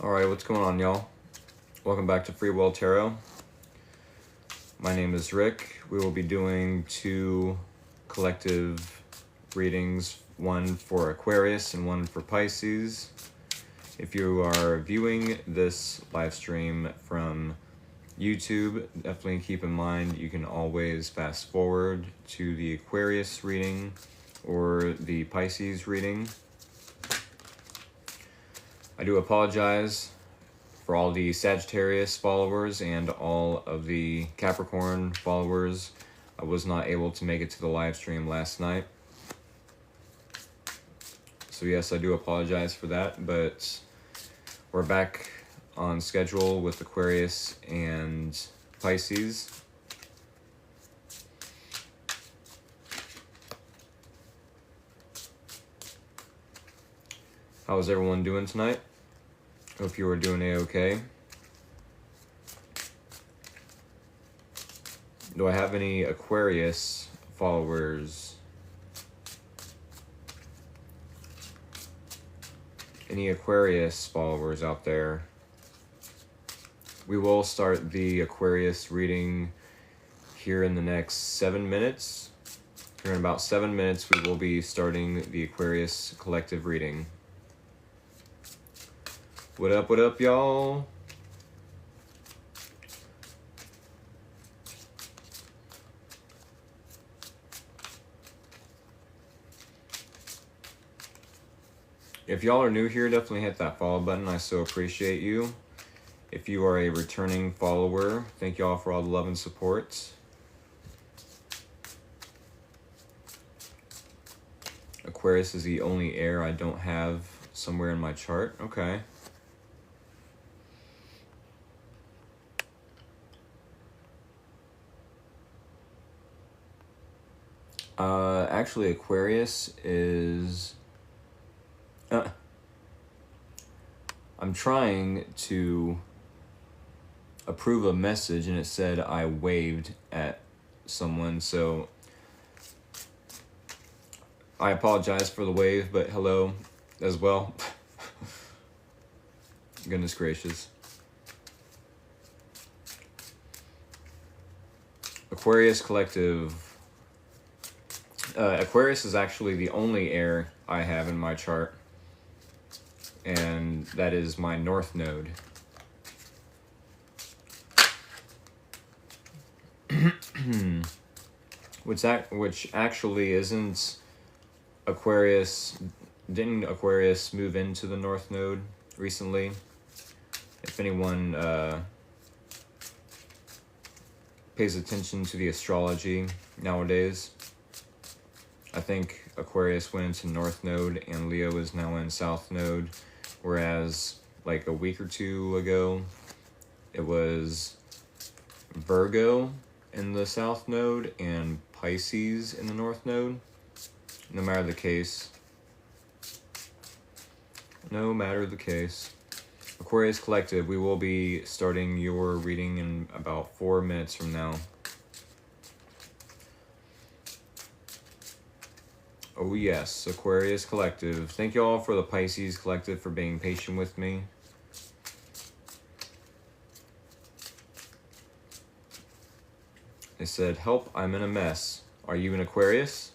Alright, what's going on, y'all? Welcome back to Free Will Tarot. My name is Rick. We will be doing two collective readings, one for Aquarius and one for Pisces. If you are viewing this live stream from YouTube, definitely keep in mind you can always fast forward to the Aquarius reading or the Pisces reading. I do apologize for all the Sagittarius followers and all of the Capricorn followers. I was not able to make it to the live stream last night. So yes, I do apologize for that, but we're back on schedule with Aquarius and Pisces. How is everyone doing tonight? Hope you are doing A-okay. Do I have any Aquarius followers? Any Aquarius followers out there? We will start the Aquarius reading here in the next 7 minutes. Here in about 7 minutes, we will be starting the Aquarius collective reading. What up, y'all? If y'all are new here, definitely hit that follow button. I so appreciate you. If you are a returning follower, thank y'all for all the love and support. Aquarius is the only air I don't have somewhere in my chart. Okay. Actually, Aquarius is... I'm trying to approve a message and it said I waved at someone, so I apologize for the wave, but hello as well. Goodness gracious. Aquarius Collective. Aquarius is actually the only air I have in my chart, and that is my North Node. Which actually isn't Aquarius. Didn't Aquarius move into the North Node recently? If anyone pays attention to the astrology nowadays, I think Aquarius went into North Node and Leo is now in South Node, whereas like a week or two ago, it was Virgo in the South Node and Pisces in the North Node. No matter the case. Aquarius Collective, we will be starting your reading in about 4 minutes from now. Oh yes, Aquarius Collective. Thank you all for the Pisces Collective for being patient with me. They said, help, I'm in a mess. Are you an Aquarius?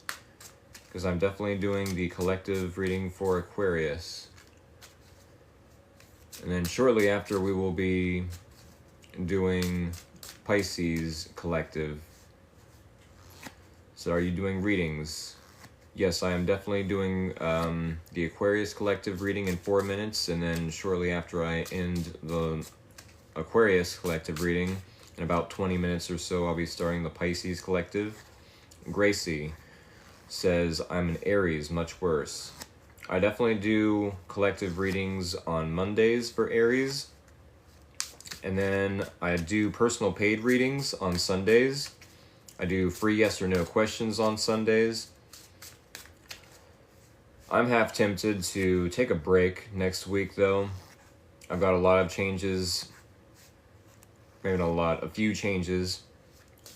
Because I'm definitely doing the collective reading for Aquarius. And then shortly after, we will be doing Pisces Collective. So are you doing readings? Yes, I am definitely doing the Aquarius Collective reading in 4 minutes, and then shortly after I end the Aquarius Collective reading, in about 20 minutes or so, I'll be starting the Pisces Collective. Gracie says, I'm an Aries, much worse. I definitely do collective readings on Mondays for Aries, and then I do personal paid readings on Sundays. I do free yes or no questions on Sundays. I'm half tempted to take a break next week, though. I've got a lot of changes, maybe not a lot, a few changes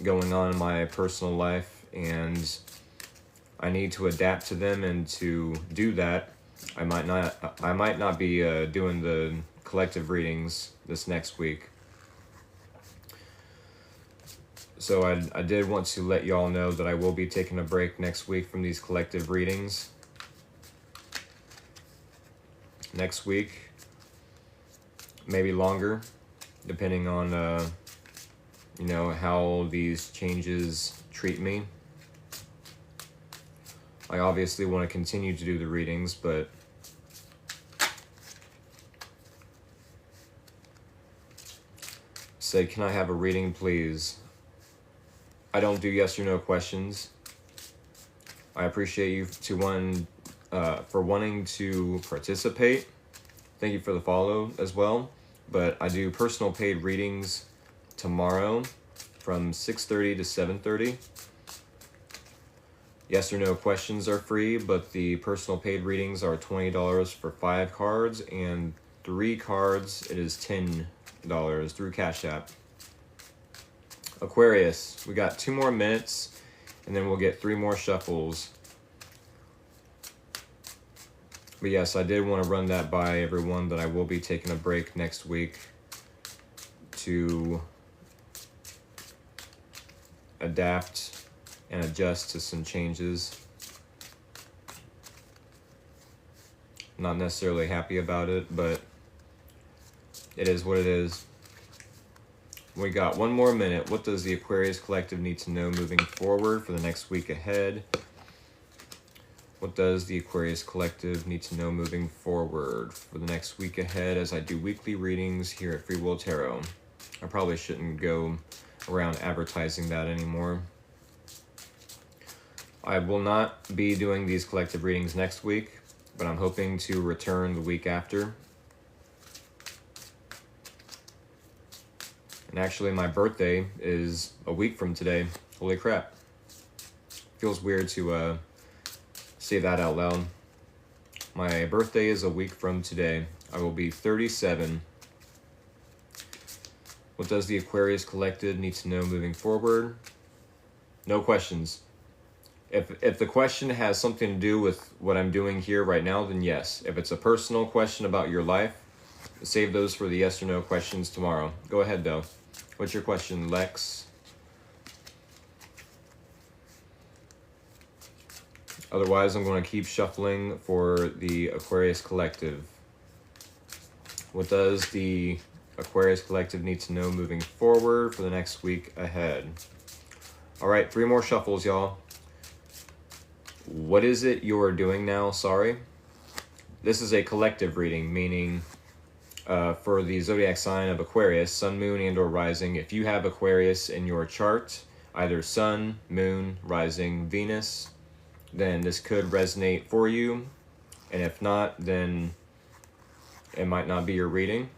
going on in my personal life, and I need to adapt to them, and to do that, I might not be doing the collective readings this next week. So I did want to let y'all know that I will be taking a break next week from these collective readings. Next week, maybe longer, depending on you know, how these changes treat me. I obviously want to continue to do the readings, but say, can I have a reading, please? I don't do yes or no questions. I appreciate you for wanting to participate. Thank you for the follow as well. But I do personal paid readings tomorrow from 6:30 to 7:30. Yes or no questions are free, but the personal paid readings are $20 for 5 cards, and 3 cards, it is $10 through Cash App. Aquarius, we got 2 more minutes, and then we'll get 3 more shuffles. But yes, I did want to run that by everyone, that I will be taking a break next week to adapt and adjust to some changes. Not necessarily happy about it, but it is what it is. We got 1 more minute. What does the Aquarius Collective need to know moving forward for the next week ahead? What does the Aquarius Collective need to know moving forward for the next week ahead as I do weekly readings here at Free Will Tarot? I probably shouldn't go around advertising that anymore. I will not be doing these collective readings next week, but I'm hoping to return the week after. And actually, my birthday is a week from today. Holy crap. Feels weird to say that out loud. My birthday is a week from today. I will be 37. What does the Aquarius Collective need to know moving forward? No questions. If the question has something to do with what I'm doing here right now, then yes. If it's a personal question about your life, save those for the yes or no questions tomorrow. Go ahead, though. What's your question, Lex? Otherwise, I'm going to keep shuffling for the Aquarius Collective. What does the Aquarius Collective need to know moving forward for the next week ahead? All right, 3 more shuffles, y'all. What is it you're doing now? Sorry. This is a collective reading, meaning for the zodiac sign of Aquarius, sun, moon, and or rising. If you have Aquarius in your chart, either sun, moon, rising, Venus, then this could resonate for you. And if not, then it might not be your reading.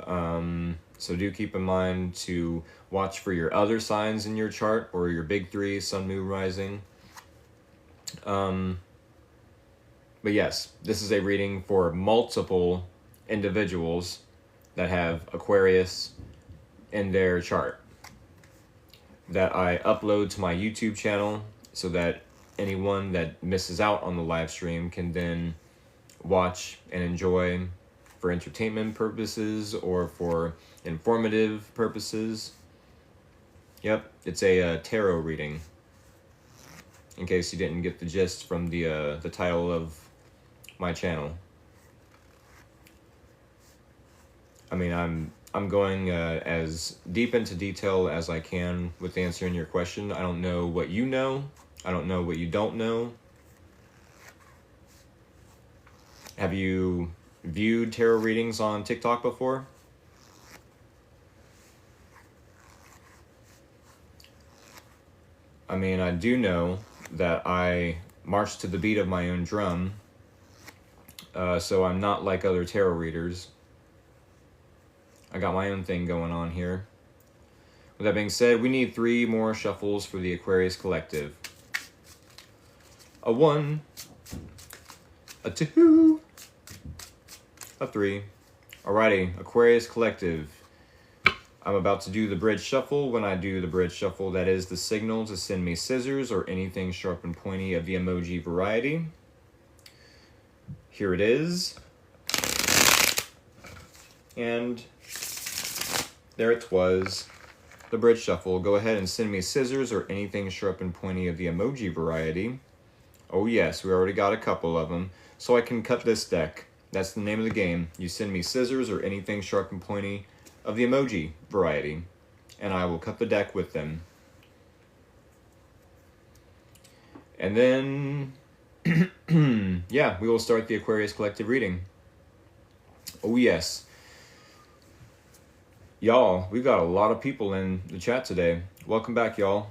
So do keep in mind to watch for your other signs in your chart, or your big 3, sun, moon, rising. But yes, this is a reading for multiple individuals that have Aquarius in their chart, that I upload to my YouTube channel so that anyone that misses out on the live stream can then watch and enjoy for entertainment purposes or for informative purposes. Yep, it's a tarot reading, in case you didn't get the gist from the title of my channel. I mean, I'm going as deep into detail as I can with answering your question. I don't know what you know. I don't know what you don't know. Have you viewed tarot readings on TikTok before? I mean, I do know that I march to the beat of my own drum, so I'm not like other tarot readers. I got my own thing going on here. With that being said, we need 3 more shuffles for the Aquarius Collective. A 1, a 2, a 3. Alrighty, Aquarius Collective. I'm about to do the bridge shuffle. When I do the bridge shuffle, that is the signal to send me scissors or anything sharp and pointy of the emoji variety. here it is. And there it was, the bridge shuffle. Go ahead and send me scissors or anything sharp and pointy of the emoji variety. Oh yes, we already got a couple of them. So I can cut this deck. That's the name of the game. You send me scissors or anything sharp and pointy of the emoji variety, and I will cut the deck with them. And then, yeah, we will start the Aquarius Collective reading. Oh yes. Y'all, we've got a lot of people in the chat today. Welcome back, y'all.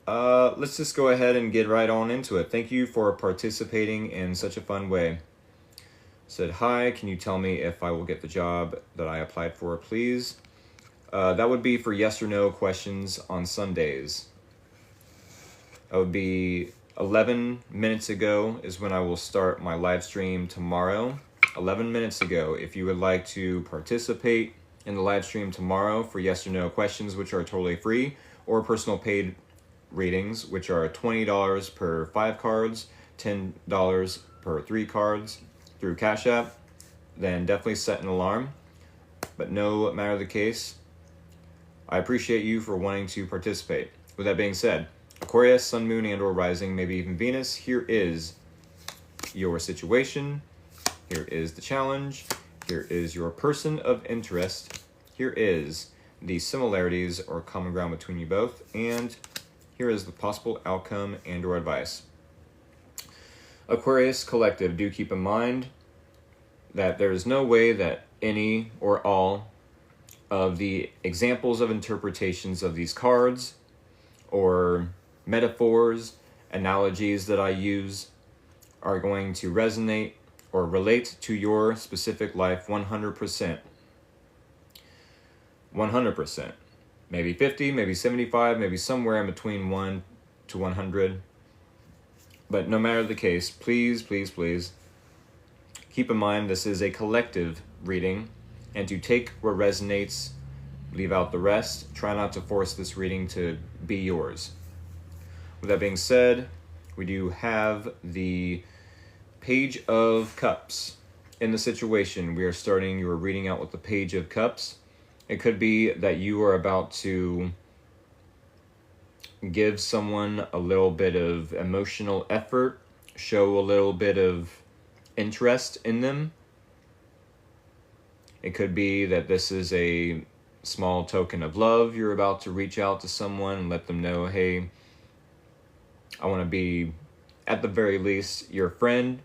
Let's just go ahead and get right on into it. Thank you for participating in such a fun way. Said, hi, can you tell me if I will get the job that I applied for, please? That would be for yes or no questions on Sundays. That would be 11 minutes ago is when I will start my live stream tomorrow. 11 minutes ago. If you would like to participate in the live stream tomorrow for yes or no questions, which are totally free, or personal paid readings, which are $20 per 5 cards, $10 per 3 cards through Cash App, then definitely set an alarm. But no matter the case, I appreciate you for wanting to participate. With that being said, Aquarius, Sun, Moon, and or Rising, maybe even Venus, here is your situation. Here is the challenge. Here is your person of interest. Here is the similarities or common ground between you both. And here is the possible outcome and or advice. Aquarius Collective, do keep in mind that there is no way that any or all of the examples of interpretations of these cards or metaphors, analogies that I use are going to resonate or relate to your specific life 100%. 100%. Maybe 50, maybe 75, maybe somewhere in between 1 to 100. But no matter the case, please, please, please, keep in mind this is a collective reading, and to take what resonates, leave out the rest. Try not to force this reading to be yours. With that being said, we do have the Page of Cups. In the situation, we are starting your reading out with the Page of Cups. It could be that you are about to give someone a little bit of emotional effort, show a little bit of interest in them. It could be that this is a small token of love. You're about to reach out to someone and let them know, hey, I want to be, at the very least, your friend.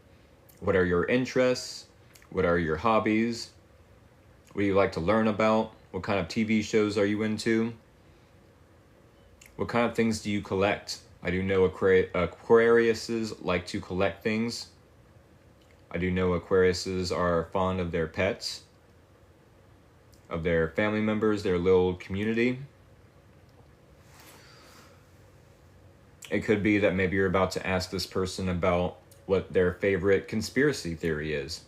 What are your interests? What are your hobbies? What do you like to learn about? What kind of TV shows are you into? What kind of things do you collect? I do know Aquariuses like to collect things. I do know Aquariuses are fond of their pets, of their family members, their little community. It could be that maybe you're about to ask this person about what their favorite conspiracy theory is.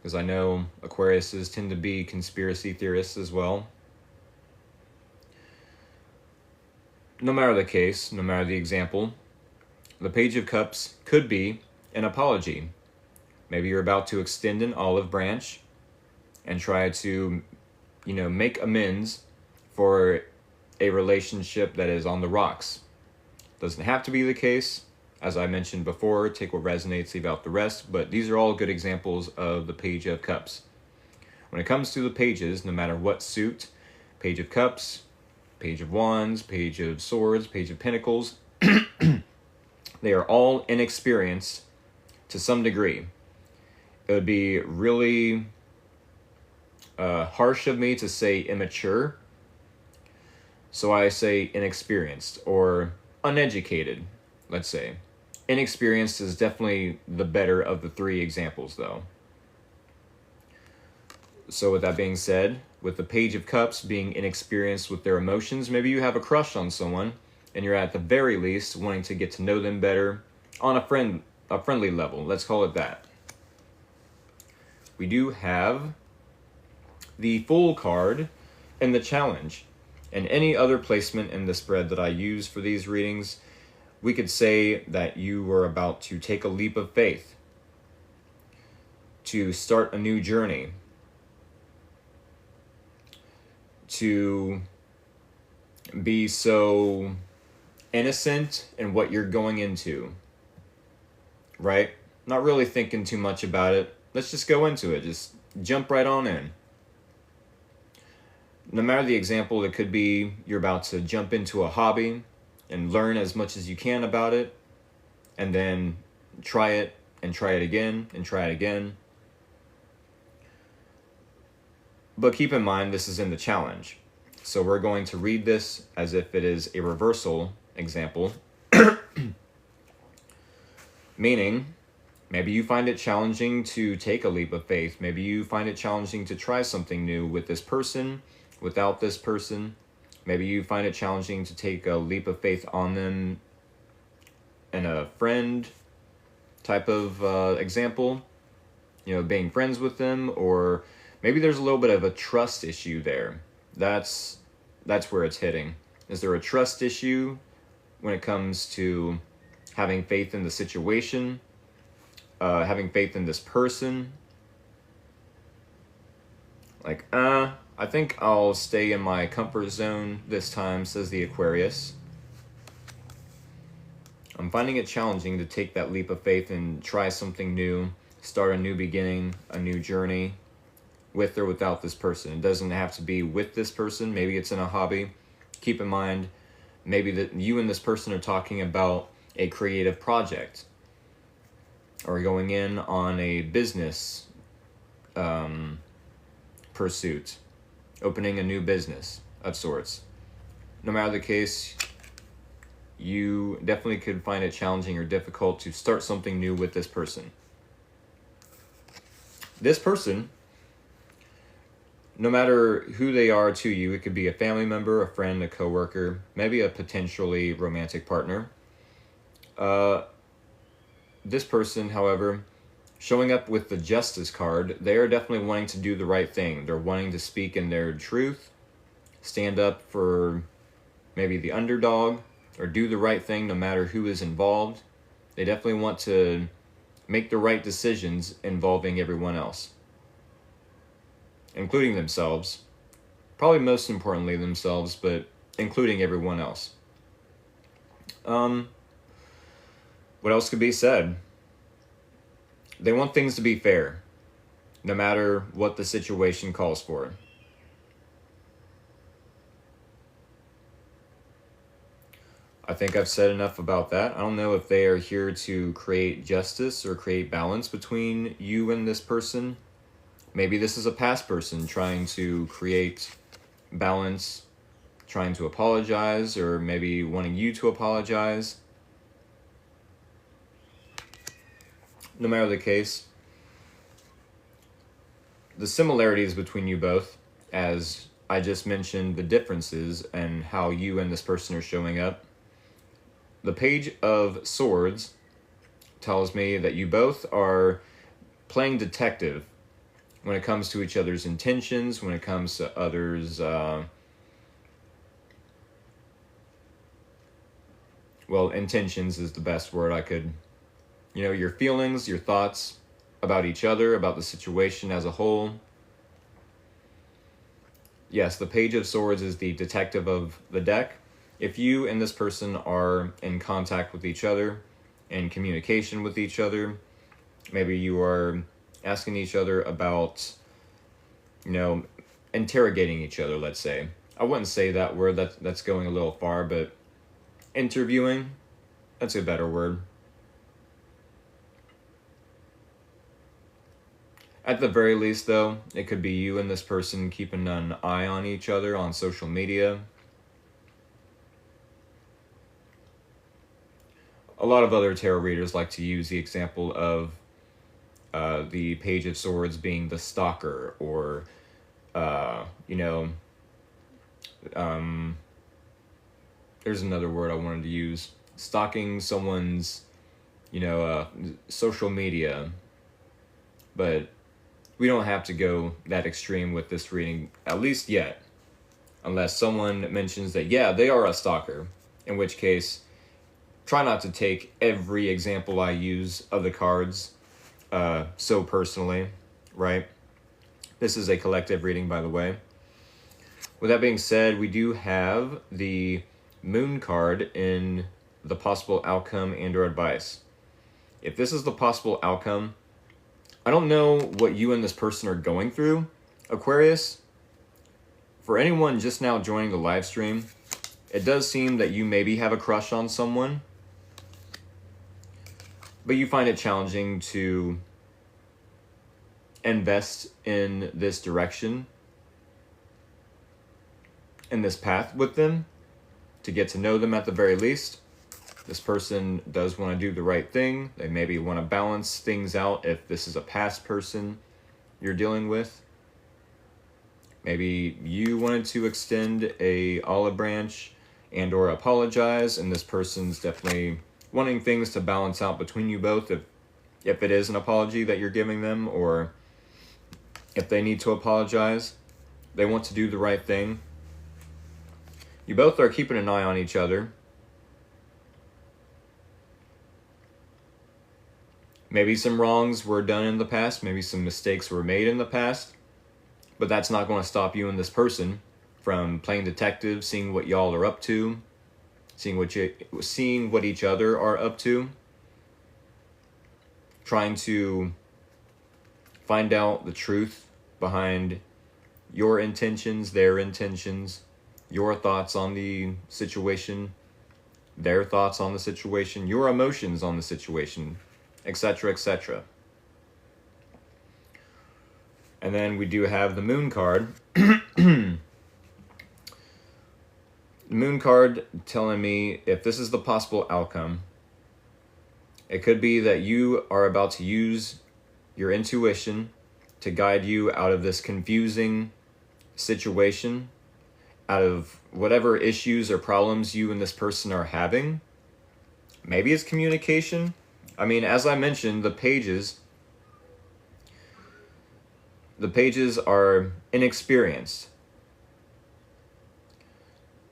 Because I know Aquariuses tend to be conspiracy theorists as well. No matter the case, no matter the example, the Page of Cups could be an apology. Maybe you're about to extend an olive branch and try to, make amends for a relationship that is on the rocks. Doesn't have to be the case. As I mentioned before, take what resonates, leave out the rest, but these are all good examples of the Page of Cups. When it comes to the pages, no matter what suit, Page of Cups, Page of Wands, Page of Swords, Page of Pentacles, they are all inexperienced to some degree. It would be really harsh of me to say immature, so I say inexperienced or uneducated, let's say. Inexperienced is definitely the better of the three examples, though. So with that being said, with the Page of Cups being inexperienced with their emotions, maybe you have a crush on someone, and you're at the very least wanting to get to know them better on a friendly level. Let's call it that. We do have the Fool card and the Challenge. And any other placement in the spread that I use for these readings, we could say that you were about to take a leap of faith. to start a new journey, to be so innocent in what you're going into, right? Not really thinking too much about it. Let's just go into it. Just jump right on in. No matter the example, it could be you're about to jump into a hobby and learn as much as you can about it, and then try it and try it again and try it again. But keep in mind, this is in the challenge. So we're going to read this as if it is a reversal example. Meaning, maybe you find it challenging to take a leap of faith. Maybe you find it challenging to try something new with this person, without this person. Maybe you find it challenging to take a leap of faith on them in a friend type of example. You know, being friends with them, or maybe there's a little bit of a trust issue there. That's where it's hitting. Is there a trust issue when it comes to having faith in the situation, having faith in this person? Like, I think I'll stay in my comfort zone this time, says the Aquarius. I'm finding it challenging to take that leap of faith and try something new, start a new beginning, a new journey, with or without this person. It doesn't have to be with this person. Maybe it's in a hobby. Keep in mind, maybe that you and this person are talking about a creative project, or going in on a business pursuit, opening a new business of sorts. No matter the case, you definitely could find it challenging or difficult to start something new with this person. This person, no matter who they are to you, it could be a family member, a friend, a coworker, maybe a potentially romantic partner. This person, however, showing up with the Justice card, they are definitely wanting to do the right thing. They're wanting to speak in their truth, stand up for maybe the underdog, or do the right thing no matter who is involved. They definitely want to make the right decisions involving everyone else, including themselves. Probably most importantly themselves, but including everyone else. What else could be said? They want things to be fair, no matter what the situation calls for. I think I've said enough about that. I don't know if they are here to create justice or create balance between you and this person. Maybe this is a past person trying to create balance, trying to apologize, or maybe wanting you to apologize. No matter the case, the similarities between you both, as I just mentioned, the differences and how you and this person are showing up. The Page of Swords tells me that you both are playing detective when it comes to each other's intentions, when it comes to others' intentions is the best word I could, your feelings, your thoughts about each other, about the situation as a whole. Yes, the Page of Swords is the detective of the deck. If you and this person are in contact with each other, in communication with each other, maybe you are asking each other about, interrogating each other, let's say. I wouldn't say that word, that's going a little far, but interviewing, that's a better word. At the very least, though, it could be you and this person keeping an eye on each other on social media. A lot of other tarot readers like to use the example of the Page of Swords being the stalker, or, there's another word I wanted to use. Stalking someone's, social media. But we don't have to go that extreme with this reading, at least yet. Unless someone mentions that, yeah, they are a stalker. In which case, try not to take every example I use of the cards so personally, right? This is a collective reading, by the way. With that being said, we do have the Moon card in the possible outcome and or advice. If this is the possible outcome, I don't know what you and this person are going through, Aquarius. For anyone just now joining the live stream, it does seem that you maybe have a crush on someone, but you find it challenging to invest in this direction, in this path with them, to get to know them at the very least. This person does want to do the right thing. They maybe want to balance things out if this is a past person you're dealing with. Maybe you wanted to extend a olive branch and or apologize, and this person's definitely wanting things to balance out between you both, if it is an apology that you're giving them, or if they need to apologize. They want to do the right thing. You both are keeping an eye on each other. Maybe some wrongs were done in the past, maybe some mistakes were made in the past, but that's not going to stop you and this person from playing detective, seeing what y'all are up to, seeing what each other are up to, trying to find out the truth behind your intentions, their intentions, your thoughts on the situation, their thoughts on the situation, your emotions on the situation, etc., etc. And then we do have the Moon card. The Moon card telling me if this is the possible outcome, it could be that you are about to use your intuition to guide you out of this confusing situation, out of whatever issues or problems you and this person are having. Maybe it's communication. I mean, as I mentioned, the pages are inexperienced.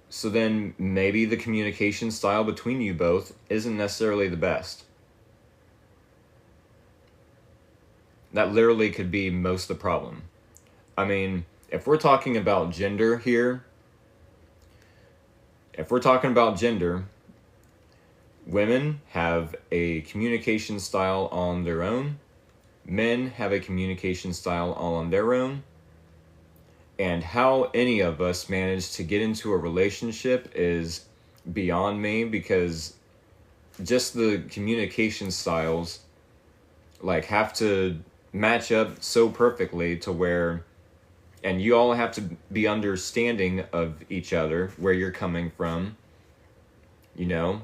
So then maybe the communication style between you both isn't necessarily the best. That literally could be most of the problem. I mean, if we're talking about gender here, women have a communication style on their own. Men have a communication style all on their own. And how any of us manage to get into a relationship is beyond me, because just the communication styles like have to match up so perfectly to where, and you all have to be understanding of each other, where you're coming from, you know,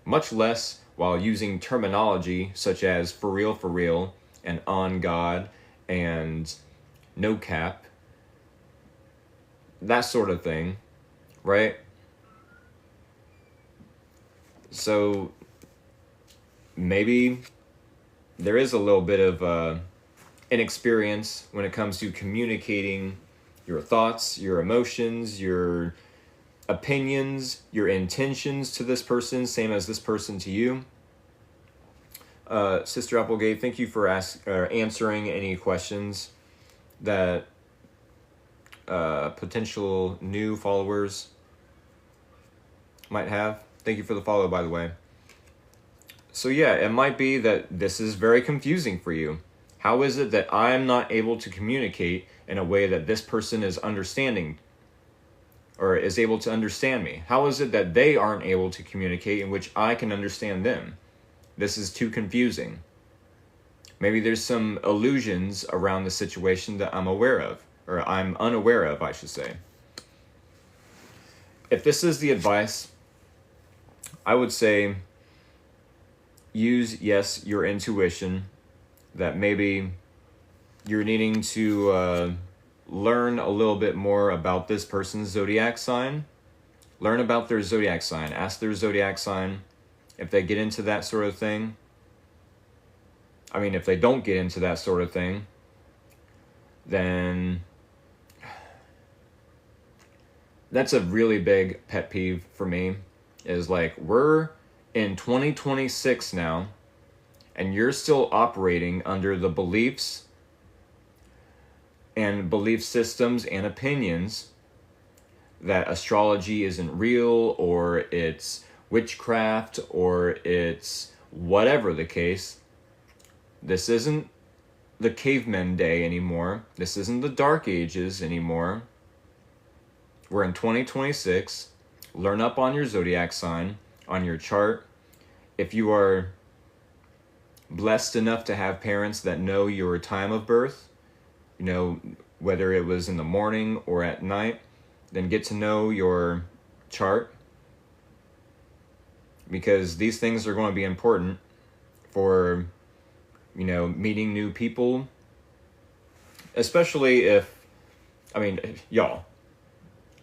much less while using terminology such as for real, and on God, and no cap, that sort of thing, right? So maybe there is a little bit of inexperience when it comes to communicating your thoughts, your emotions, your opinions, your intentions to this person, same as this person to you. Sister Applegate, thank you for answering any questions that potential new followers might have. Thank you for the follow, by the way. So yeah, it might be that this is very confusing for you. How is it that I am not able to communicate in a way that this person is understanding or is able to understand me? How is it that they aren't able to communicate in which I can understand them? This is too confusing. Maybe there's some illusions around the situation that I'm aware of, or I'm unaware of, I should say. If this is the advice, I would say use, yes, your intuition, that maybe you're needing to learn a little bit more about this person's zodiac sign. Learn about their zodiac sign. Ask their zodiac sign if they get into that sort of thing. I mean, if they don't get into that sort of thing, then that's a really big pet peeve for me, is like, we're in 2026 now, and you're still operating under the beliefs and belief systems and opinions that astrology isn't real, or it's witchcraft, or it's whatever the case, this isn't the caveman day anymore. This isn't the dark ages anymore. We're in 2026. Learn up on your zodiac sign, on your chart. If you are blessed enough to have parents that know your time of birth, you know, whether it was in the morning or at night, then get to know your chart, because these things are going to be important for, you know, meeting new people, especially if, I mean, y'all,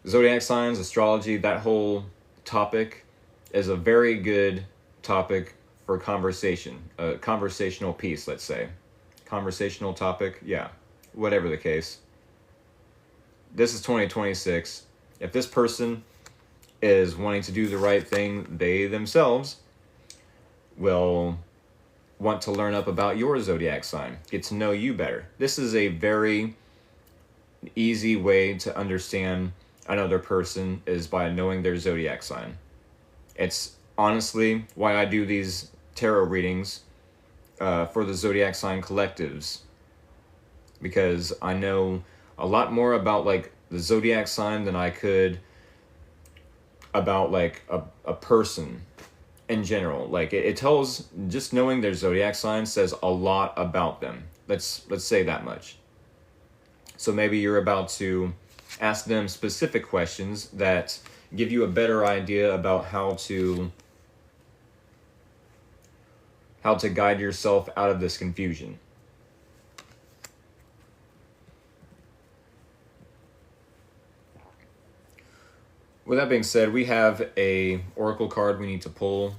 zodiac signs, astrology, that whole topic is a very good topic for conversation, a conversational piece, let's say. Conversational topic, yeah, whatever the case. This is 2026. If this person is wanting to do the right thing, they themselves will want to learn up about your zodiac sign, get to know you better. This is a very easy way to understand another person, is by knowing their zodiac sign. It's honestly why I do these tarot readings for the zodiac sign collectives, because I know a lot more about like the zodiac sign than I could about like a person in general. Like it tells, just knowing their zodiac sign says a lot about them. Let's say that much. So maybe you're about to ask them specific questions that give you a better idea about how to guide yourself out of this confusion. With that being said, we have a oracle card we need to pull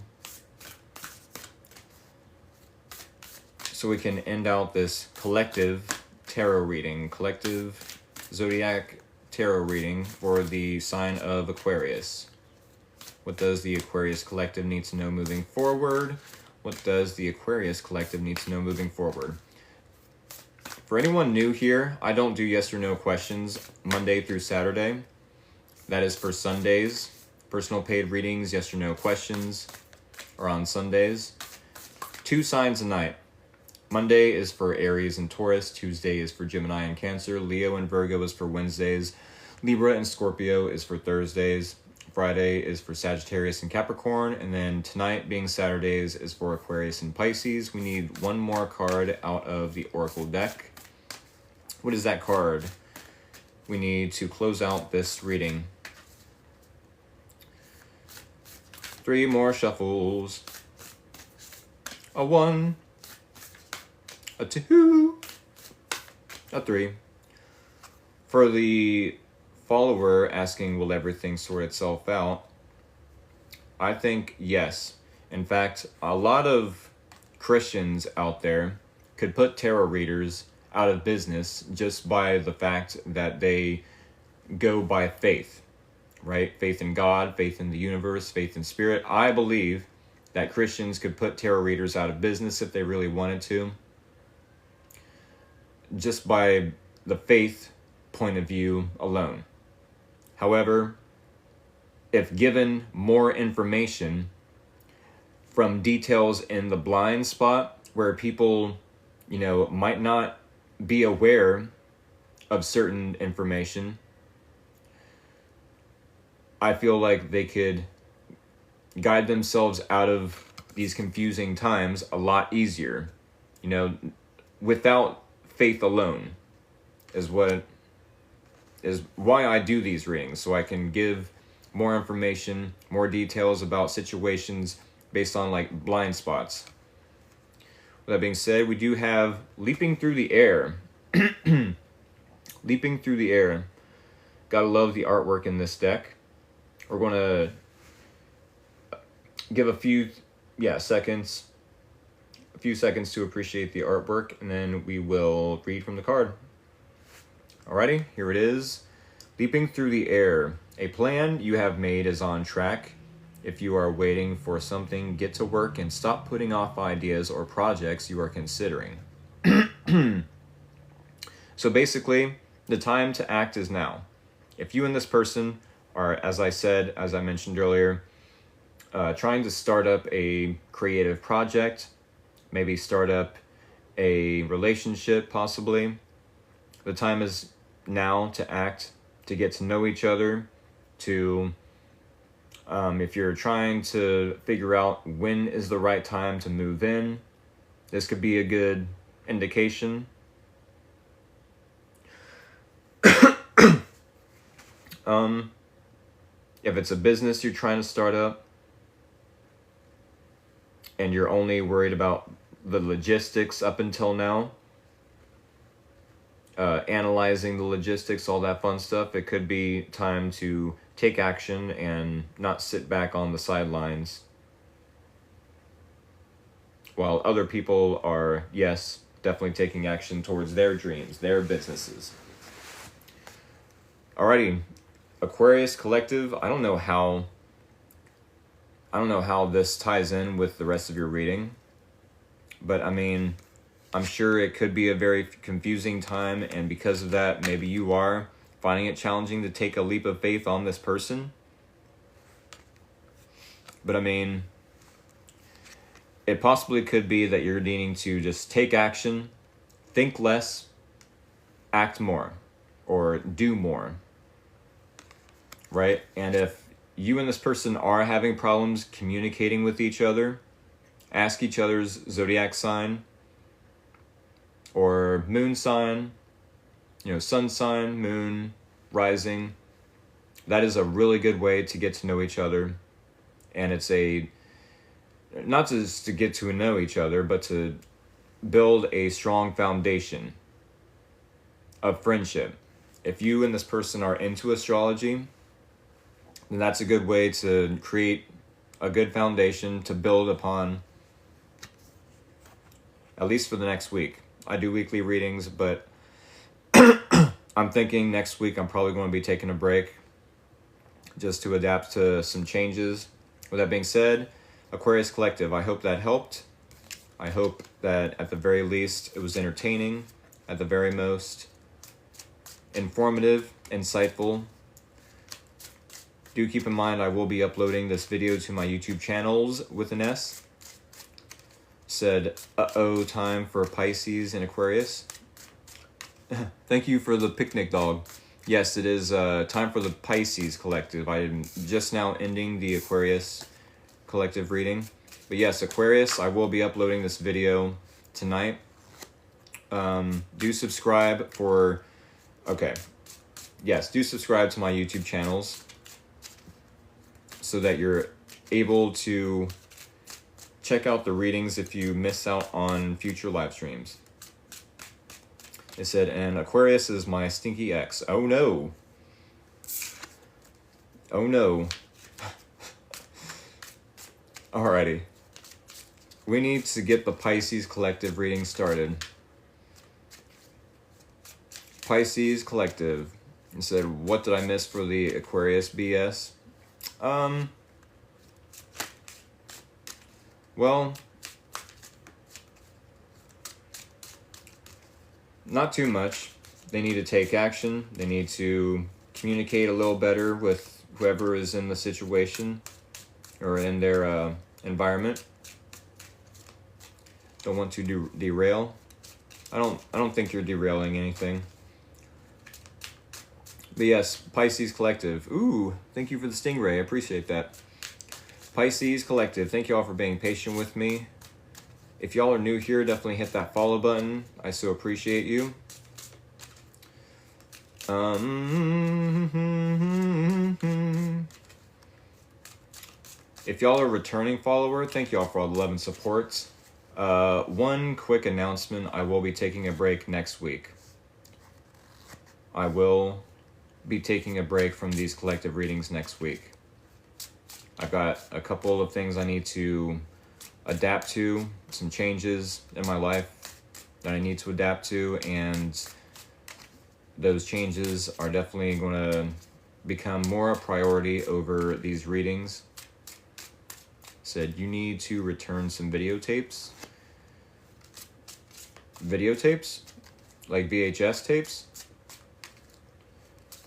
so we can end out this collective tarot reading, collective zodiac tarot reading for the sign of Aquarius. What does the Aquarius collective need to know moving forward? What does the Aquarius collective need to know moving forward? For anyone new here, I don't do yes or no questions Monday through Saturday. That is for Sundays. Personal paid readings, yes or no questions, are on Sundays. 2 signs a night. Monday is for Aries and Taurus. Tuesday is for Gemini and Cancer. Leo and Virgo is for Wednesdays. Libra and Scorpio is for Thursdays. Friday is for Sagittarius and Capricorn. And then tonight, being Saturdays, is for Aquarius and Pisces. We need one more card out of the Oracle deck. What is that card we need to close out this reading? 3 more shuffles. A 1, a 2, a 3. For the follower asking, will everything sort itself out? I think yes. In fact, a lot of Christians out there could put tarot readers out of business just by the fact that they go by faith, right? Faith in God, faith in the universe, faith in spirit. I believe that Christians could put tarot readers out of business if they really wanted to, just by the faith point of view alone. However, if given more information from details in the blind spot where people, you know, might not be aware of certain information, I feel like they could guide themselves out of these confusing times a lot easier, you know, without faith alone, is why I do these readings, so I can give more information, more details about situations based on like blind spots. With that being said, we do have Leaping Through the Air. Leaping Through the Air. Gotta love the artwork in this deck. We're going to give a few seconds to appreciate the artwork, and then we will read from the card. Alrighty, here it is. Leaping Through the Air. A plan you have made is on track. If you are waiting for something, get to work and stop putting off ideas or projects you are considering. So basically, the time to act is now. If you and this person are, as I mentioned earlier, trying to start up a creative project, maybe start up a relationship possibly, the time is now to act, to get to know each other, to, if you're trying to figure out when is the right time to move in, this could be a good indication. If it's a business you're trying to start up and you're only worried about the logistics up until now, analyzing the logistics, all that fun stuff, it could be time to take action and not sit back on the sidelines while other people are, yes, definitely taking action towards their dreams, their businesses. Alrighty, Aquarius Collective, I don't know how this ties in with the rest of your reading, but I mean, I'm sure it could be a very confusing time, and because of that, maybe you are finding it challenging to take a leap of faith on this person. But I mean, it possibly could be that you're needing to just take action, think less, act more, or do more. Right? And if you and this person are having problems communicating with each other, ask each other's zodiac sign or moon sign, sun sign, moon, rising. That is a really good way to get to know each other. And it's not just to get to know each other, but to build a strong foundation of friendship. If you and this person are into astrology, then that's a good way to create a good foundation to build upon, at least for the next week. I do weekly readings, but I'm thinking next week I'm probably going to be taking a break just to adapt to some changes. With that being said, Aquarius Collective, I hope that helped. I hope that at the very least it was entertaining, at the very most informative, insightful. Do keep in mind I will be uploading this video to my YouTube channels with an S. Said, time for Pisces and Aquarius. Thank you for the picnic dog. Yes, it is time for the Pisces Collective. I am just now ending the Aquarius Collective reading. But yes, Aquarius, I will be uploading this video tonight. Do subscribe for... Okay. Yes, do subscribe to my YouTube channels so that you're able to check out the readings if you miss out on future live streams. It said, and Aquarius is my stinky ex. Oh no. Oh no. Alrighty. We need to get the Pisces Collective reading started. Pisces Collective. It said, what did I miss for the Aquarius BS? Well, not too much. They need to take action. They need to communicate a little better with whoever is in the situation or in their environment. Don't want to derail. I don't think you're derailing anything. But yes, Pisces Collective. Ooh, thank you for the stingray. I appreciate that. Pisces Collective, thank you all for being patient with me. If y'all are new here, definitely hit that follow button. I so appreciate you. If y'all are returning follower, thank y'all for all the love and support. One quick announcement, I will be taking a break next week. I will be taking a break from these collective readings next week. I've got a couple of things I need to adapt to, some changes in my life that I need to adapt to, and those changes are definitely going to become more a priority over these readings. said, you need to return some videotapes. Videotapes? Like VHS tapes?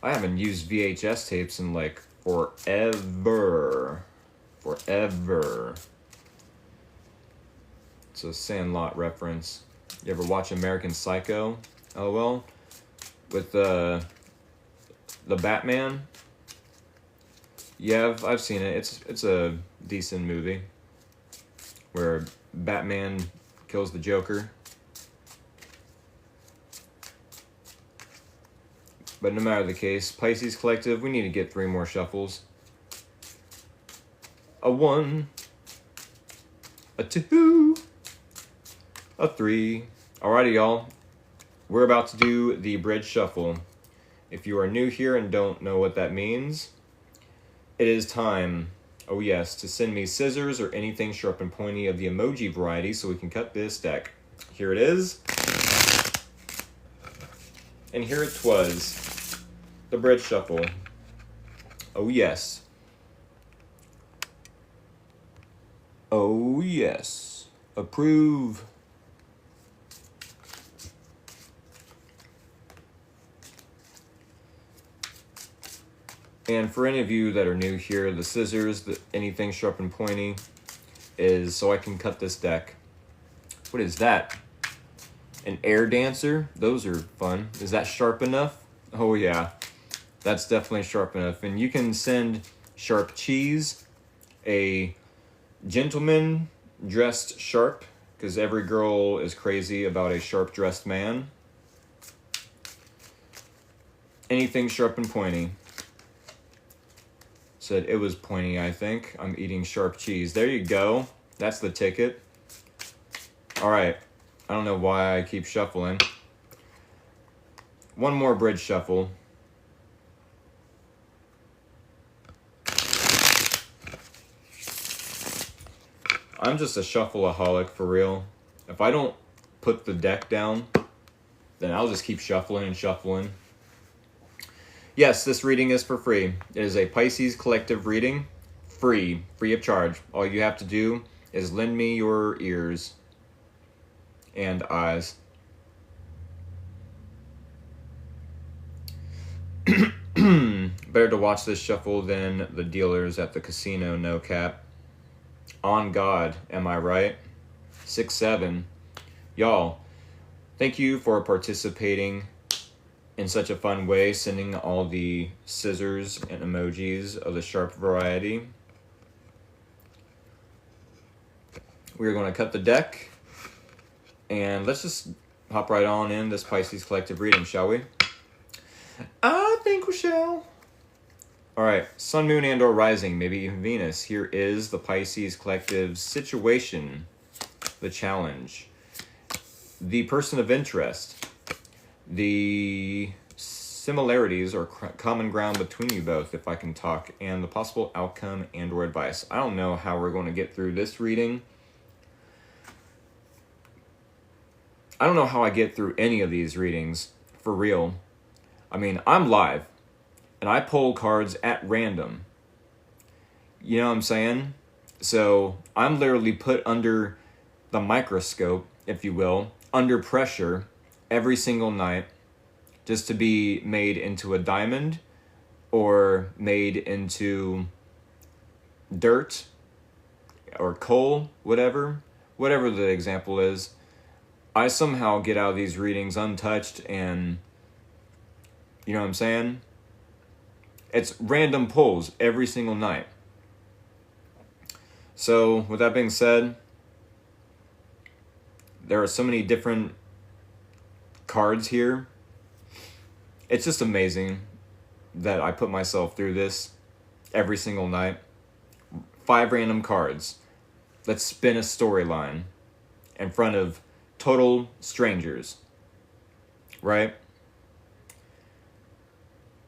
I haven't used VHS tapes in like forever. Forever. It's a Sandlot reference. You ever watch American Psycho? LOL? With the Batman? Yeah, I've seen it. It's a decent movie where Batman kills the Joker. But no matter the case, Pisces Collective, we need to get 3 more shuffles. A 1, a 2, a 3. Alrighty, y'all. We're about to do the bridge shuffle. If you are new here and don't know what that means, it is time, oh yes, to send me scissors or anything sharp and pointy of the emoji variety so we can cut this deck. Here it is. And here it was. The bridge shuffle. Oh yes. Oh yes. Approve. And for any of you that are new here, the scissors, anything sharp and pointy, is so I can cut this deck. What is that? An air dancer? Those are fun. Is that sharp enough? Oh yeah, that's definitely sharp enough. And you can send sharp cheese, a gentleman dressed sharp, because every girl is crazy about a sharp dressed man. Anything sharp and pointy. Said it was pointy, I think. I'm eating sharp cheese. There you go. That's the ticket. Alright. I don't know why I keep shuffling. One more bridge shuffle. I'm just a shuffleaholic for real. If I don't put the deck down, then I'll just keep shuffling and shuffling. Yes, this reading is for free. It is a Pisces Collective reading. Free of charge. All you have to do is lend me your ears and eyes. Better to watch this shuffle than the dealers at the casino, no cap. On God, am I right? 6-7. Y'all, thank you for participating in such a fun way, sending all the scissors and emojis of the sharp variety. We're going to cut the deck, and let's just hop right on in this Pisces Collective reading, shall we? I think we shall. Alright, Sun, Moon, and or Rising, maybe even Venus. Here is the Pisces Collective situation, the challenge, the person of interest, the similarities or common ground between you both, if I can talk, and the possible outcome and or advice. I don't know how we're going to get through this reading. I don't know how I get through any of these readings, for real. I mean, I'm live, and I pull cards at random. You know what I'm saying? So I'm literally put under the microscope, if you will, under pressure every single night just to be made into a diamond or made into dirt or coal, whatever the example is. I somehow get out of these readings untouched, and you know what I'm saying? It's random pulls every single night. So with that being said, there are so many different cards here. It's just amazing that I put myself through this every single night. 5 random cards. Let's spin a storyline in front of total strangers, right?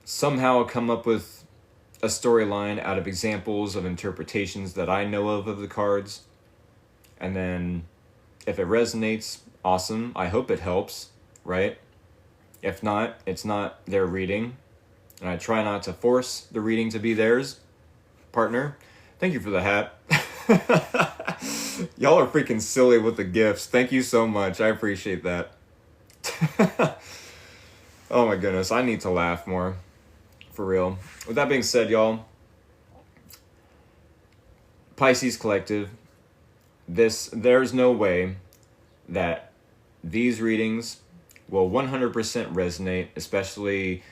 Somehow come up with a storyline out of examples of interpretations that I know of the cards. And then if it resonates, awesome. I hope it helps, right? If not, it's not their reading. And I try not to force the reading to be theirs. Partner, thank you for the hat. Y'all are freaking silly with the gifts. Thank you so much. I appreciate that. Oh my goodness, I need to laugh more. For real. With that being said, y'all, Pisces Collective, there's no way that these readings will 100% resonate, especially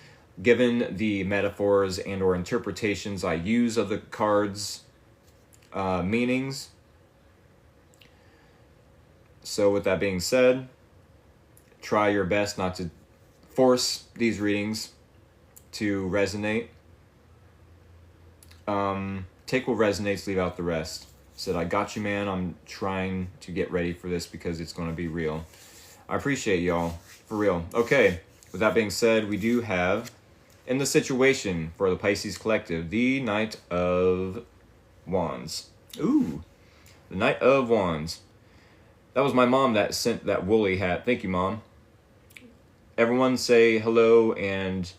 given the metaphors and or interpretations I use of the cards' meanings. So with that being said, try your best not to force these readings to resonate. Take what resonates, leave out the rest. Said, I got you, man. I'm trying to get ready for this because it's going to be real. I appreciate y'all. For real. Okay, with that being said, we do have, in the situation for the Pisces Collective, the Knight of Wands. Ooh, the Knight of Wands. That was my mom that sent that woolly hat. Thank you, Mom. Everyone say hello and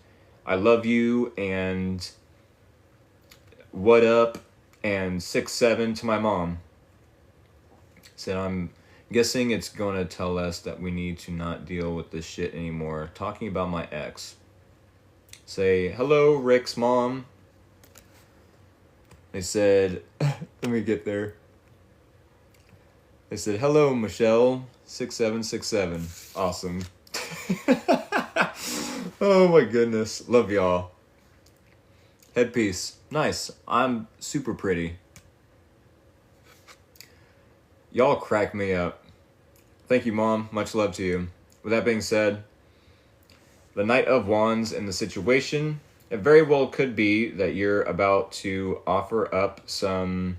I love you and what up and 6'7" to my mom. Said, I'm guessing it's going to tell us that we need to not deal with this shit anymore. Talking about my ex. Say, hello, Rick's mom. They said, let me get there. They said, hello, Michelle, 6767. Awesome. Oh my goodness. Love y'all. Headpiece. Nice. I'm super pretty. Y'all crack me up. Thank you, Mom. Much love to you. With that being said, the Knight of Wands in the situation, it very well could be that you're about to offer up some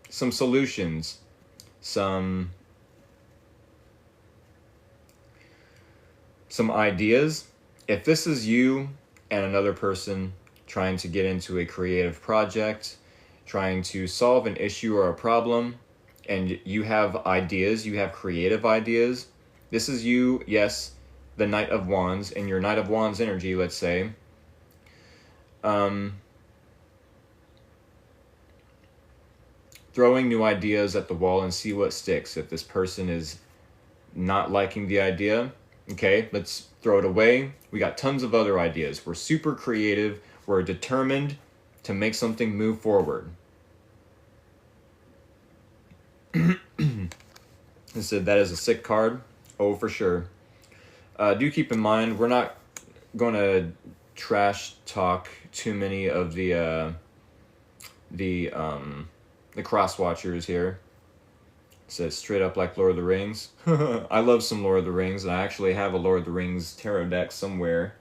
solutions, some ideas. If this is you and another person trying to get into a creative project, trying to solve an issue or a problem, and you have ideas, you have creative ideas, this is you, yes, the Knight of Wands, and your Knight of Wands energy, let's say, throwing new ideas at the wall and see what sticks. If this person is not liking the idea, okay, let's throw it away. We got tons of other ideas. We're super creative. We're determined to make something move forward. I said that is a sick card. Oh, for sure. Do keep in mind, we're not going to trash talk too many of the cross watchers here. It says straight up like Lord of the Rings. I love some Lord of the Rings, and I actually have a Lord of the Rings tarot deck somewhere.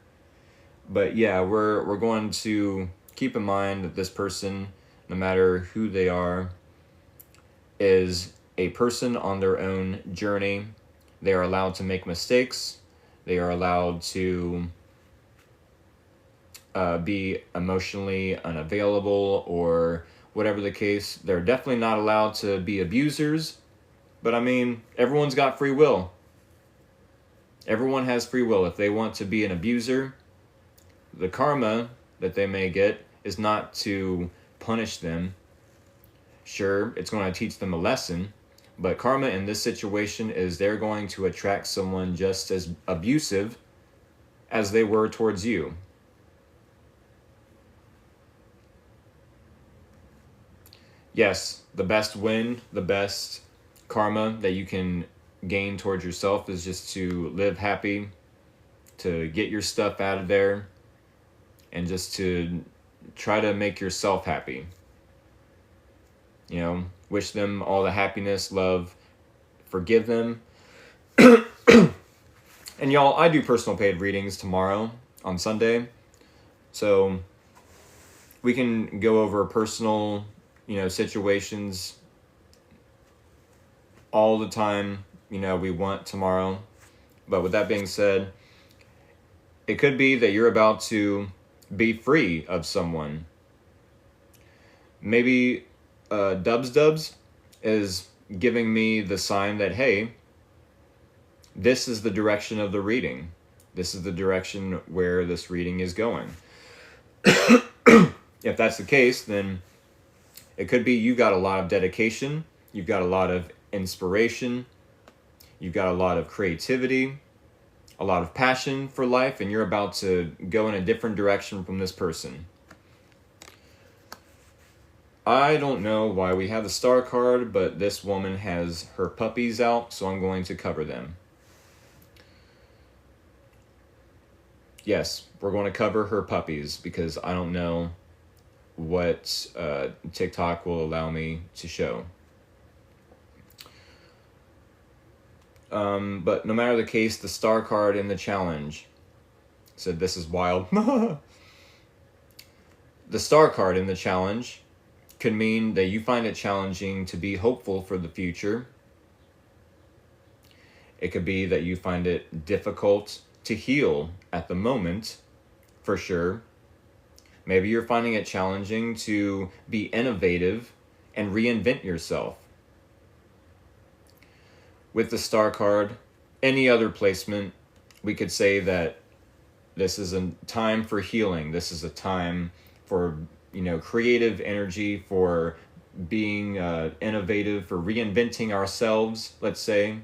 But yeah, we're going to keep in mind that this person, no matter who they are, is a person on their own journey. They are allowed to make mistakes. They are allowed to be emotionally unavailable or whatever the case. They're definitely not allowed to be abusers. But I mean, everyone's got free will. Everyone has free will. If they want to be an abuser, the karma that they may get is not to punish them. Sure, it's going to teach them a lesson, but karma in this situation is they're going to attract someone just as abusive as they were towards you. Yes, the best win, the best karma that you can gain towards yourself is just to live happy, to get your stuff out of there, and just to try to make yourself happy. You know, wish them all the happiness, love, forgive them. And y'all, I do personal paid readings tomorrow on Sunday. So we can go over personal, situations all the time, we want tomorrow. But with that being said, it could be that you're about to be free of someone. Maybe Dubs is giving me the sign that, hey, this is the direction of the reading. This is the direction where this reading is going. If that's the case, then It could be you've got a lot of dedication, you've got a lot of inspiration, you've got a lot of creativity, a lot of passion for life, and you're about to go in a different direction from this person. I don't know why we have the Star card, but this woman has her puppies out, so I'm going to cover them. Yes, we're going to cover her puppies because I don't know what TikTok will allow me to show. But no matter the case, the Star card in the challenge said this is wild. The Star card in the challenge could mean that you find it challenging to be hopeful for the future. It could be that you find it difficult to heal at the moment, for sure. Maybe you're finding it challenging to be innovative and reinvent yourself. With the Star card, any other placement, we could say that this is a time for healing. This is a time for, creative energy, for being innovative, for reinventing ourselves, let's say,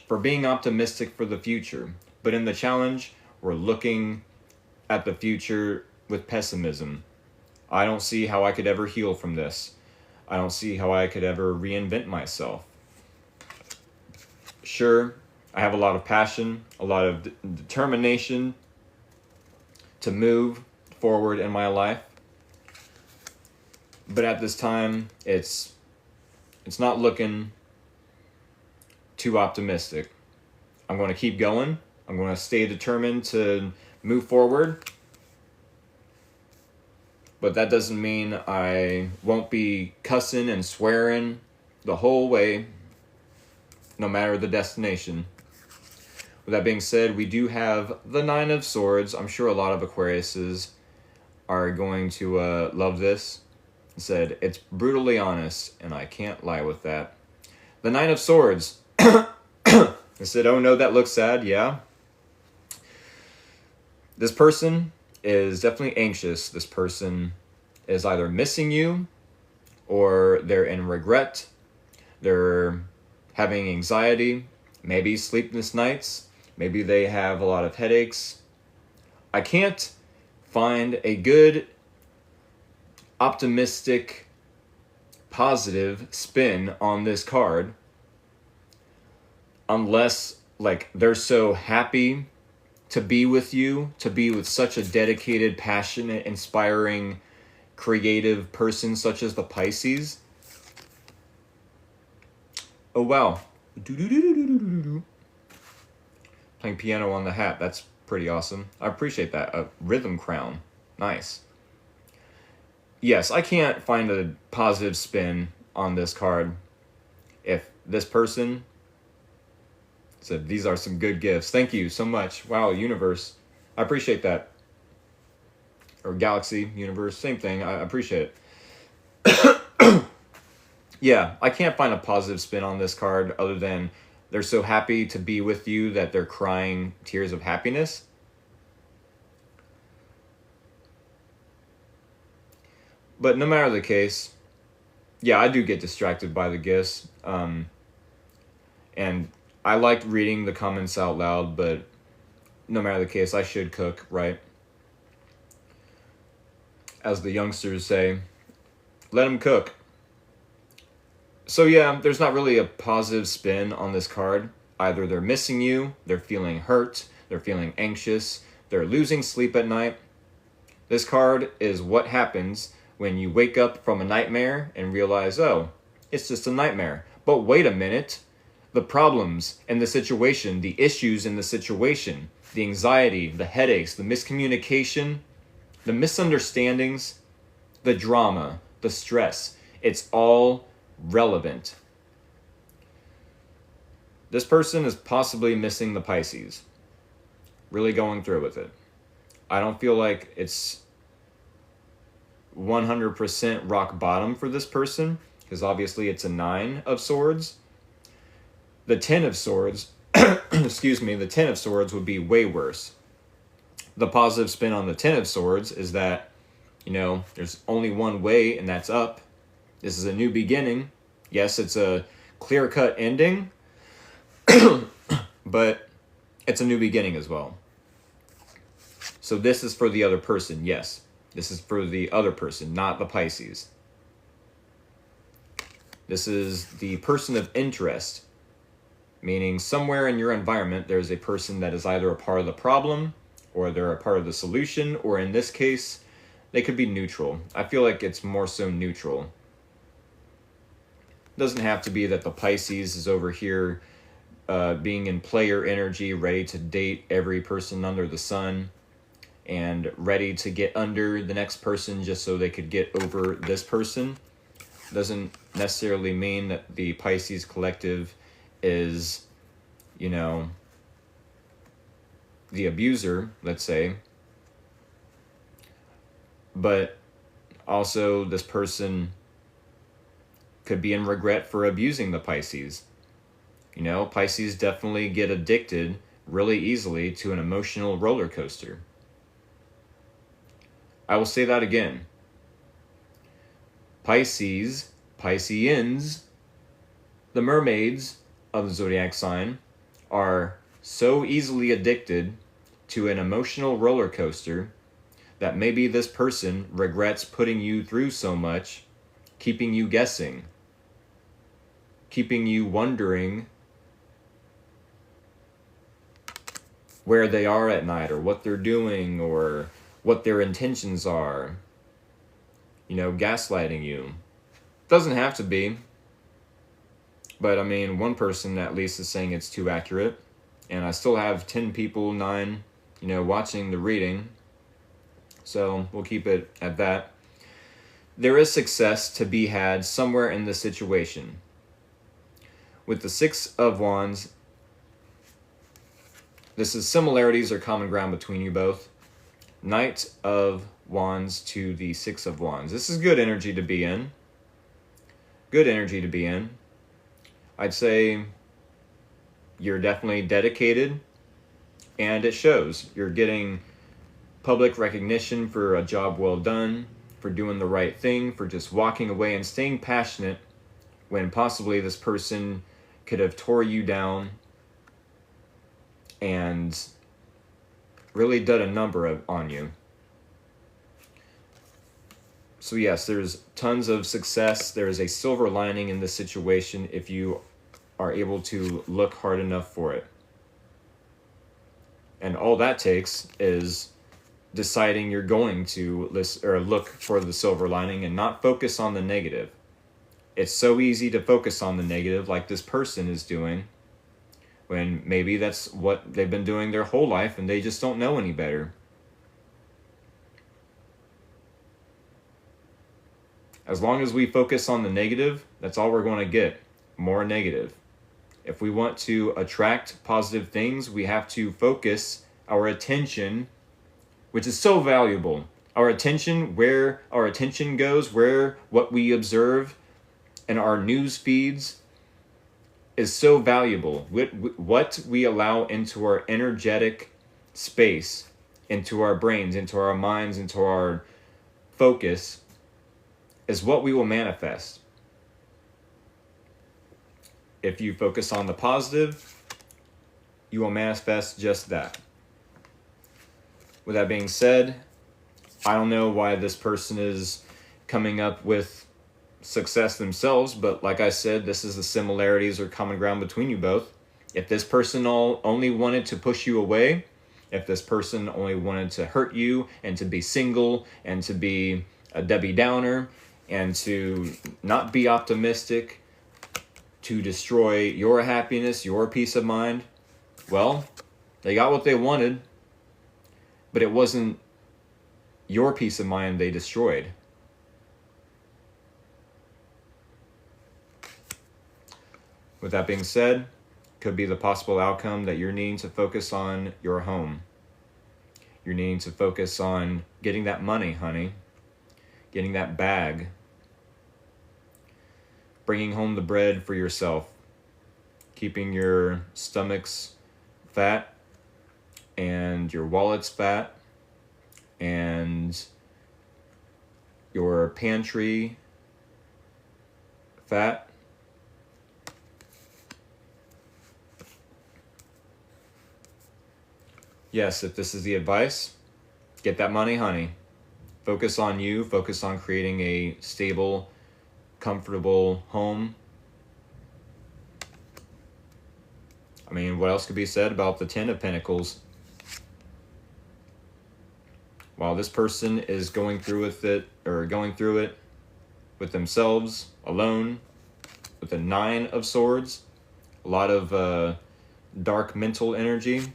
for being optimistic for the future. But in the challenge, we're looking at the future with pessimism. I don't see how I could ever heal from this. I don't see how I could ever reinvent myself. Sure, I have a lot of passion, a lot of determination to move forward in my life. But at this time, it's not looking too optimistic. I'm going to keep going. I'm going to stay determined to move forward. But that doesn't mean I won't be cussing and swearing the whole way, no matter the destination. With that being said, we do have the Nine of Swords. I'm sure a lot of Aquariuses are going to love this. It said, it's brutally honest, and I can't lie with that. The Nine of Swords. I said, oh no, that looks sad. Yeah. This person is definitely anxious. This person is either missing you or they're in regret. They're having anxiety, maybe sleepless nights. Maybe they have a lot of headaches. I can't find a good, optimistic, positive spin on this card unless they're so happy to be with you, to be with such a dedicated, passionate, inspiring, creative person such as the Pisces. Oh wow. Playing piano on the hat. That's pretty awesome. I appreciate that. A rhythm crown. Nice. Yes, I can't find a positive spin on this card. If this person said, these are some good gifts. Thank you so much. Wow, universe. I appreciate that. Or galaxy, universe, same thing. I appreciate it. Yeah, I can't find a positive spin on this card other than they're so happy to be with you that they're crying tears of happiness. But no matter the case, yeah, I do get distracted by the gifts. And I liked reading the comments out loud, but no matter the case, I should cook, right? As the youngsters say, let them cook. So yeah, there's not really a positive spin on this card. Either they're missing you, they're feeling hurt, they're feeling anxious, they're losing sleep at night. This card is what happens when you wake up from a nightmare and realize, oh, it's just a nightmare. But wait a minute. The problems in the situation, the issues in the situation, the anxiety, the headaches, the miscommunication, the misunderstandings, the drama, the stress, it's all relevant. This person is possibly missing the Pisces. Really going through with it. I don't feel like it's 100% rock bottom for this person, because obviously it's a Nine of Swords. The Ten of Swords, the Ten of Swords would be way worse. The positive spin on the Ten of Swords is that There's only one way, and that's up. This is a new beginning. Yes, it's a clear-cut ending, but it's a new beginning as well. So this is for the other person, yes. This is for the other person, not the Pisces. This is the person of interest, meaning somewhere in your environment there's a person that is either a part of the problem or they're a part of the solution, or in this case, they could be neutral. I feel like it's more so neutral. It doesn't have to be that the Pisces is over here being in player energy, ready to date every person under the sun and ready to get under the next person just so they could get over this person. Doesn't necessarily mean that the Pisces collective is, the abuser, let's say. But also this person could be in regret for abusing the Pisces. Pisces definitely get addicted really easily to an emotional roller coaster. I will say that again. Pisces, Pisceans, the mermaids of the zodiac sign, are so easily addicted to an emotional roller coaster that maybe this person regrets putting you through so much, keeping you guessing, keeping you wondering where they are at night or what they're doing or what their intentions are. Gaslighting you. Doesn't have to be. But one person at least is saying it's too accurate. And I still have 10 people, 9, watching the reading. So we'll keep it at that. There is success to be had somewhere in the situation. With the Six of Wands, this is similarities or common ground between you both. Knight of Wands to the Six of Wands. This is good energy to be in. Good energy to be in. I'd say you're definitely dedicated, and it shows. You're getting public recognition for a job well done, for doing the right thing, for just walking away and staying passionate when possibly this person could have tore you down and really done a number on you. So yes, there's tons of success. There is a silver lining in this situation if you are able to look hard enough for it. And all that takes is deciding you're going to listen or look for the silver lining and not focus on the negative. It's so easy to focus on the negative like this person is doing, when maybe that's what they've been doing their whole life and they just don't know any better. As long as we focus on the negative, that's all we're going to get. More negative. If we want to attract positive things, we have to focus our attention, which is so valuable. Our attention, where our attention goes, what we observe in our news feeds is so valuable. What we allow into our energetic space, into our brains, into our minds, into our focus, is what we will manifest. If you focus on the positive, you will manifest just that. With that being said, I don't know why this person is coming up with success themselves, but like I said, this is the similarities or common ground between you both. If this person only wanted to push you away, if this person only wanted to hurt you and to be single and to be a Debbie Downer and to not be optimistic, to destroy your happiness, your peace of mind, well, they got what they wanted, but it wasn't your peace of mind they destroyed. With that being said, could be the possible outcome that you're needing to focus on your home. You're needing to focus on getting that money, honey. Getting that bag. Bringing home the bread for yourself. Keeping your stomachs fat and your wallets fat. And your pantry fat. Yes, if this is the advice, get that money, honey. Focus on you. Focus on creating a stable, comfortable home. I mean, what else could be said about the Ten of Pentacles? While this person is going through it with themselves, alone, with the Nine of Swords, a lot of dark mental energy,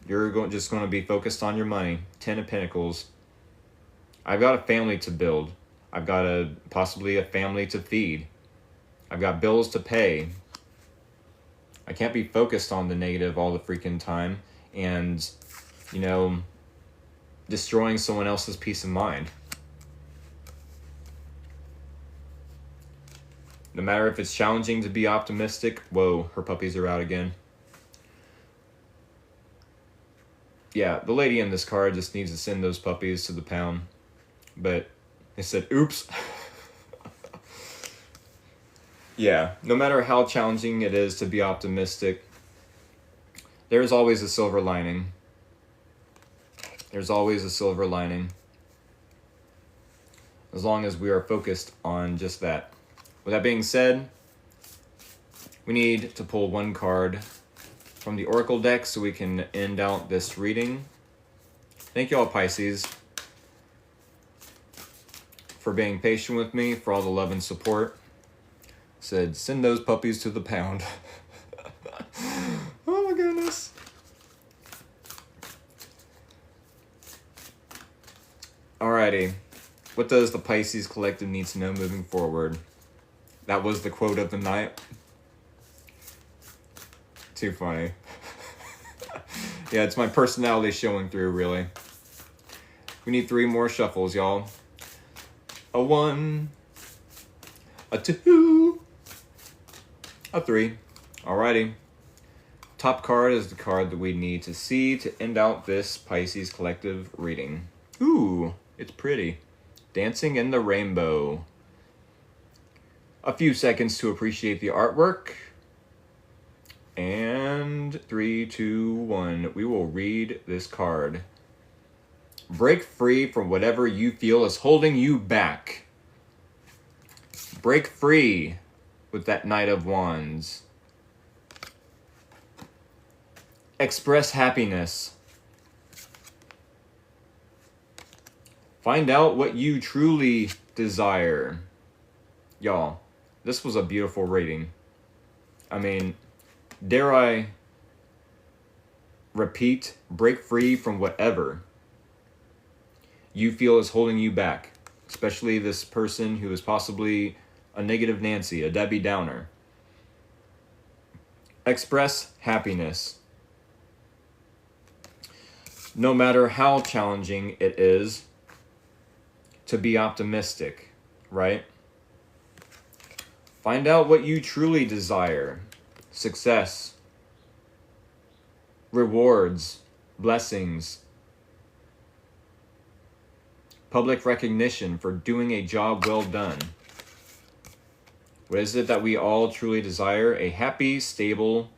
you're just going to be focused on your money. Ten of Pentacles. I've got a family to build. I've got possibly a family to feed. I've got bills to pay. I can't be focused on the negative all the freaking time and, you know, destroying someone else's peace of mind. No matter if it's challenging to be optimistic. Whoa, her puppies are out again. Yeah, the lady in this card just needs to send those puppies to the pound. But they said, oops. Yeah, no matter how challenging it is to be optimistic, there's always a silver lining. There's always a silver lining. As long as we are focused on just that. With that being said, we need to pull one card from the Oracle deck so we can end out this reading. Thank you all, Pisces, for being patient with me, for all the love and support. Said, send those puppies to the pound. Oh my goodness. Alrighty. What does the Pisces collective need to know moving forward? That was the quote of the night. Too funny. Yeah, it's my personality showing through, really. We need 3 more shuffles, y'all. A 1, a 2, a 3. Alrighty. Top card is the card that we need to see to end out this Pisces collective reading. Ooh, it's pretty. Dancing in the Rainbow. A few seconds to appreciate the artwork. And 3, 2, 1. We will read this card. Break free from whatever you feel is holding you back. Break free with that Knight of Wands. Express happiness. Find out what you truly desire. Y'all, this was a beautiful reading. I mean, dare I repeat, break free from whatever you feel is holding you back. Especially this person who is possibly a negative Nancy, a Debbie Downer. Express happiness. No matter how challenging it is to be optimistic, right? Find out what you truly desire. Success, rewards, blessings, public recognition for doing a job well done. What is it that we all truly desire? A happy, stable,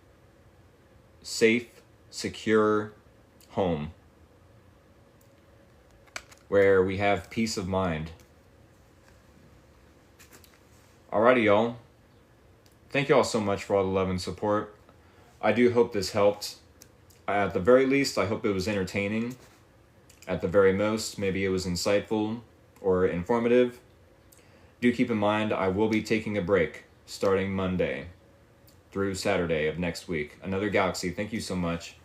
safe, secure home where we have peace of mind. Alrighty, y'all. Thank you all so much for all the love and support. I do hope this helped. At the very least, I hope it was entertaining. At the very most, maybe it was insightful or informative. Do keep in mind, I will be taking a break starting Monday through Saturday of next week. Another Galaxy, thank you so much.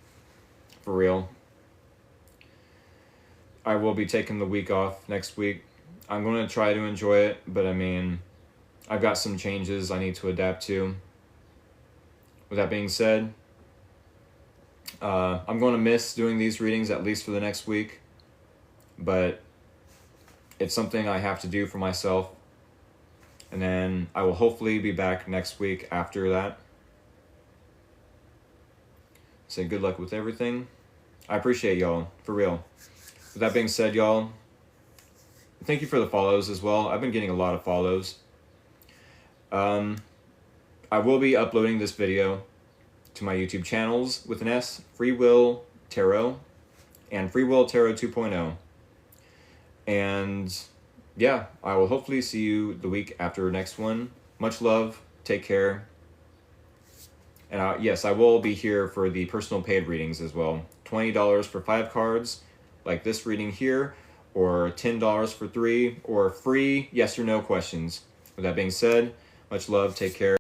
For real. I will be taking the week off next week. I'm going to try to enjoy it, but I mean, I've got some changes I need to adapt to. With that being said, I'm going to miss doing these readings at least for the next week, but it's something I have to do for myself. And then I will hopefully be back next week after that. So good luck with everything. I appreciate y'all, for real. With that being said, y'all, thank you for the follows as well. I've been getting a lot of follows. I will be uploading this video to my YouTube channels with an S, Free Will Tarot, and Free Will Tarot 2.0. And yeah, I will hopefully see you the week after next one. Much love. Take care. And yes, I will be here for the personal paid readings as well. $20 for 5 cards, like this reading here, or $10 for 3, or free yes or no questions. With that being said, much love. Take care.